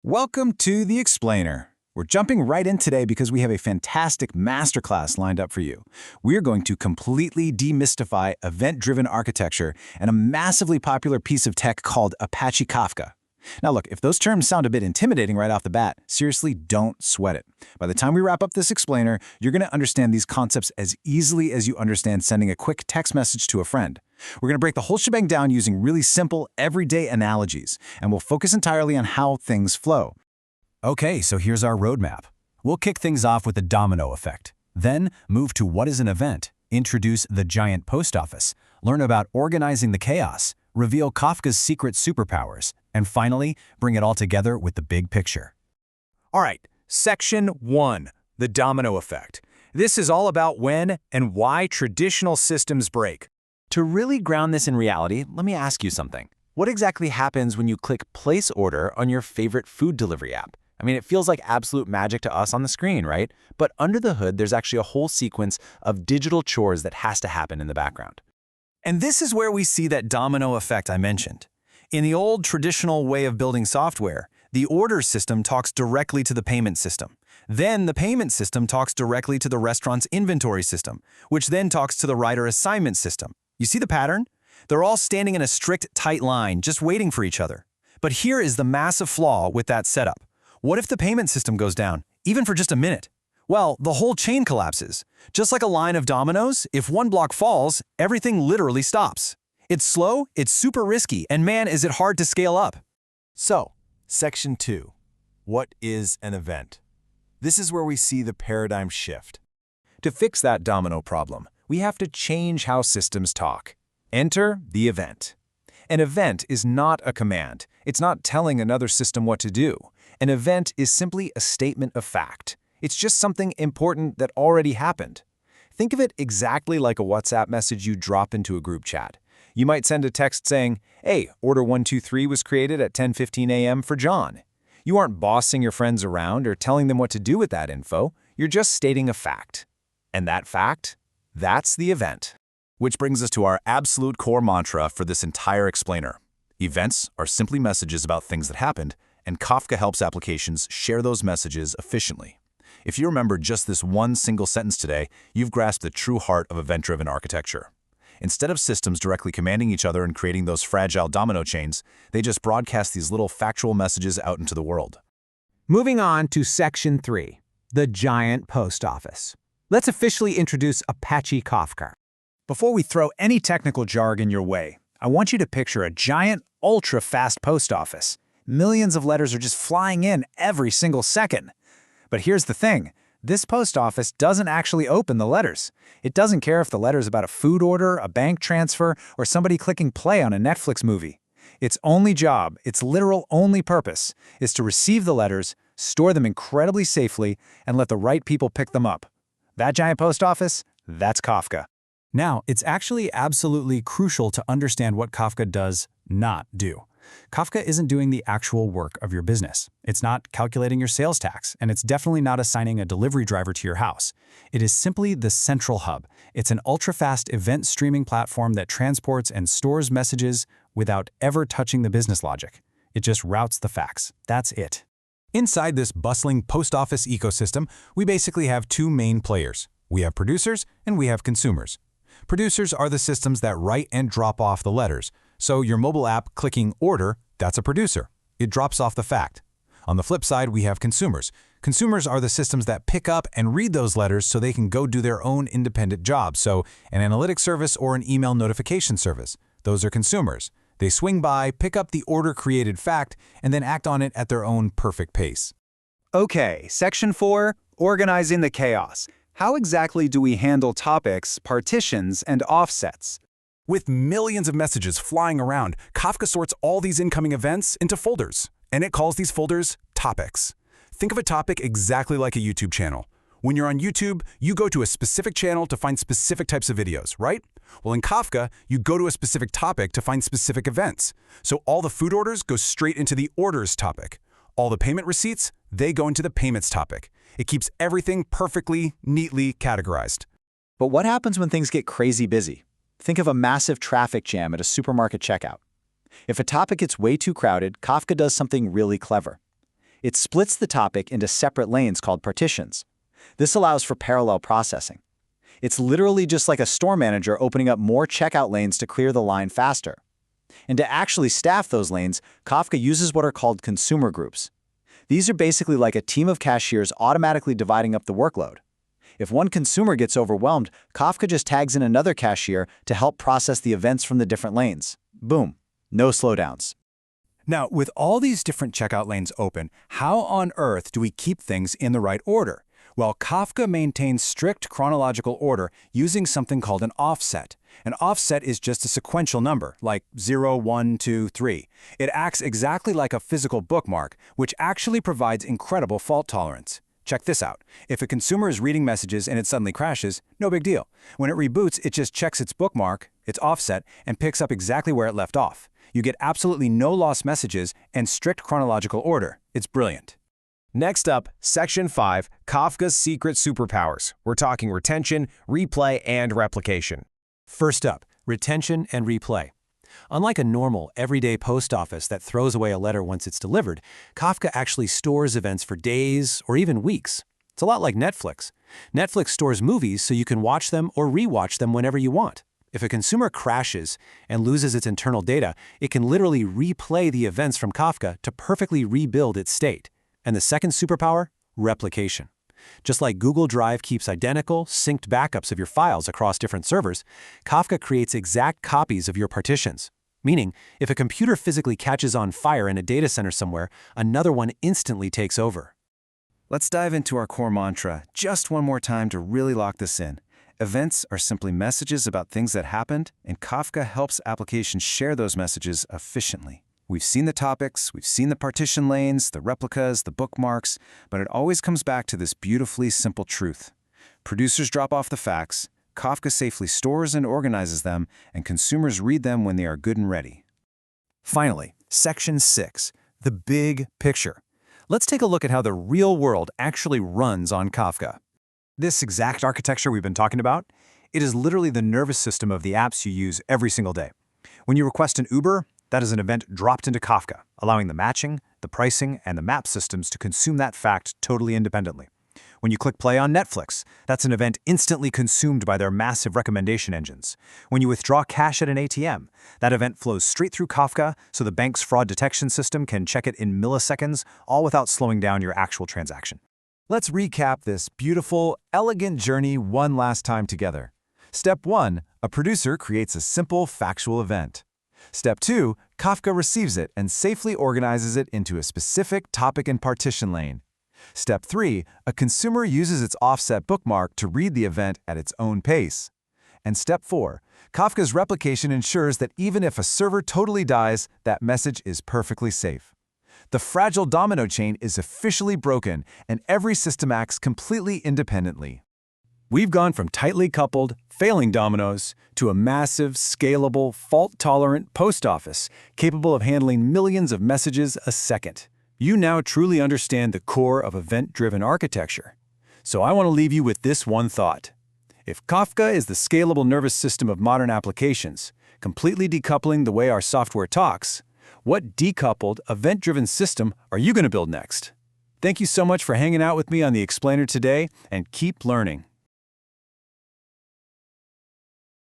Welcome to The Explainer. We're jumping right in today because we have a fantastic masterclass lined up for you. We're going to completely demystify event-driven architecture and a massively popular piece of tech called Apache Kafka. Now look, if those terms sound a bit intimidating right off the bat, seriously, don't sweat it. By the time we wrap up this explainer, you're going to understand these concepts as easily as you understand sending a quick text message to a friend. We're going to break the whole shebang down using really simple, everyday analogies, and we'll focus entirely on how things flow. Okay, so here's our roadmap. We'll kick things off with the domino effect. Then move to what is an event, introduce the giant post office, learn about organizing the chaos, reveal Kafka's secret superpowers, and finally, bring it all together with the big picture. All right, Section 1, the domino effect. This is all about when and why traditional systems break. To really ground this in reality, let me ask you something. What exactly happens when you click Place Order on your favorite food delivery app? I mean, it feels like absolute magic to us on the screen, right? But under the hood, there's actually a whole sequence of digital chores that has to happen in the background. And this is where we see that domino effect I mentioned. In the old traditional way of building software, the order system talks directly to the payment system. Then the payment system talks directly to the restaurant's inventory system, which then talks to the rider assignment system. You see the pattern? They're all standing in a strict, tight line, just waiting for each other. But here is the massive flaw with that setup. What if the payment system goes down, even for just a minute? Well, the whole chain collapses. Just like a line of dominoes, if one block falls, everything literally stops. It's slow, it's super risky, and man, is it hard to scale up. So, Section 2. What is an event? This is where we see the paradigm shift. To fix that domino problem, we have to change how systems talk. Enter the event. An event is not a command. It's not telling another system what to do. An event is simply a statement of fact. It's just something important that already happened. Think of it exactly like a WhatsApp message you drop into a group chat. You might send a text saying, "Hey, order 123 was created at 10:15 a.m. for John." You aren't bossing your friends around or telling them what to do with that info. You're just stating a fact. And that fact? That's the event. Which brings us to our absolute core mantra for this entire explainer. Events are simply messages about things that happened, and Kafka helps applications share those messages efficiently. If you remember just this one single sentence today, you've grasped the true heart of event-driven architecture. Instead of systems directly commanding each other and creating those fragile domino chains, they just broadcast these little factual messages out into the world. Moving on to Section 3, the giant post office. Let's officially introduce Apache Kafka. Before we throw any technical jargon your way, I want you to picture a giant, ultra-fast post office. Millions of letters are just flying in every single second. But here's the thing. This post office doesn't actually open the letters. It doesn't care if the letter's about a food order, a bank transfer, or somebody clicking play on a Netflix movie. Its only job, its literal only purpose, is to receive the letters, store them incredibly safely, and let the right people pick them up. That giant post office, that's Kafka. Now, it's actually absolutely crucial to understand what Kafka does not do. Kafka isn't doing the actual work of your business. It's not calculating your sales tax, and it's definitely not assigning a delivery driver to your house. It is simply the central hub. It's an ultra-fast event streaming platform that transports and stores messages without ever touching the business logic. It just routes the facts. That's it. Inside this bustling post office ecosystem, we basically have two main players. We have producers and we have consumers. Producers are the systems that write and drop off the letters. So your mobile app clicking order, that's a producer. It drops off the fact. On the flip side, we have consumers. Consumers are the systems that pick up and read those letters so they can go do their own independent job. So an analytics service or an email notification service. Those are consumers. They swing by, pick up the order-created fact, and then act on it at their own perfect pace. Okay, Section 4, organizing the chaos. How exactly do we handle topics, partitions, and offsets? With millions of messages flying around, Kafka sorts all these incoming events into folders, and it calls these folders topics. Think of a topic exactly like a YouTube channel. When you're on YouTube, you go to a specific channel to find specific types of videos, right? Well, in Kafka, you go to a specific topic to find specific events. So all the food orders go straight into the orders topic. All the payment receipts, they go into the payments topic. It keeps everything perfectly, neatly categorized. But what happens when things get crazy busy? Think of a massive traffic jam at a supermarket checkout. If a topic gets way too crowded, Kafka does something really clever. It splits the topic into separate lanes called partitions. This allows for parallel processing. It's literally just like a store manager opening up more checkout lanes to clear the line faster. And to actually staff those lanes, Kafka uses what are called consumer groups. These are basically like a team of cashiers automatically dividing up the workload. If one consumer gets overwhelmed, Kafka just tags in another cashier to help process the events from the different lanes. Boom. No slowdowns. Now, with all these different checkout lanes open, how on earth do we keep things in the right order? Well, Kafka maintains strict chronological order using something called an offset. An offset is just a sequential number, like 0, 1, 2, 3. It acts exactly like a physical bookmark, which actually provides incredible fault tolerance. Check this out. If a consumer is reading messages and it suddenly crashes, no big deal. When it reboots, it just checks its bookmark, its offset, and picks up exactly where it left off. You get absolutely no lost messages and strict chronological order. It's brilliant. Next up, Section 5, Kafka's secret superpowers. We're talking retention, replay, and replication. First up, retention and replay. Unlike a normal, everyday post office that throws away a letter once it's delivered, Kafka actually stores events for days or even weeks. It's a lot like Netflix. Netflix stores movies so you can watch them or rewatch them whenever you want. If a consumer crashes and loses its internal data, it can literally replay the events from Kafka to perfectly rebuild its state. And the second superpower? Replication. Just like Google Drive keeps identical, synced backups of your files across different servers, Kafka creates exact copies of your partitions. Meaning, if a computer physically catches on fire in a data center somewhere, another one instantly takes over. Let's dive into our core mantra just one more time to really lock this in. Events are simply messages about things that happened, and Kafka helps applications share those messages efficiently. We've seen the topics, we've seen the partition lanes, the replicas, the bookmarks, but it always comes back to this beautifully simple truth. Producers drop off the facts, Kafka safely stores and organizes them, and consumers read them when they are good and ready. Finally, Section 6, the big picture. Let's take a look at how the real world actually runs on Kafka. This exact architecture we've been talking about, it is literally the nervous system of the apps you use every single day. When you request an Uber, that is an event dropped into Kafka, allowing the matching, the pricing, and the map systems to consume that fact totally independently. When you click play on Netflix, that's an event instantly consumed by their massive recommendation engines. When you withdraw cash at an ATM, that event flows straight through Kafka so the bank's fraud detection system can check it in milliseconds, all without slowing down your actual transaction. Let's recap this beautiful, elegant journey one last time together. Step 1, a producer creates a simple factual event. Step 2, Kafka receives it and safely organizes it into a specific topic and partition lane. Step 3, a consumer uses its offset bookmark to read the event at its own pace. And Step 4, Kafka's replication ensures that even if a server totally dies, that message is perfectly safe. The fragile domino chain is officially broken, and every system acts completely independently. We've gone from tightly coupled, failing dominoes to a massive, scalable, fault-tolerant post office capable of handling millions of messages a second. You now truly understand the core of event-driven architecture. So I want to leave you with this one thought. If Kafka is the scalable nervous system of modern applications, completely decoupling the way our software talks, what decoupled, event-driven system are you going to build next? Thank you so much for hanging out with me on The Explainer today, and keep learning.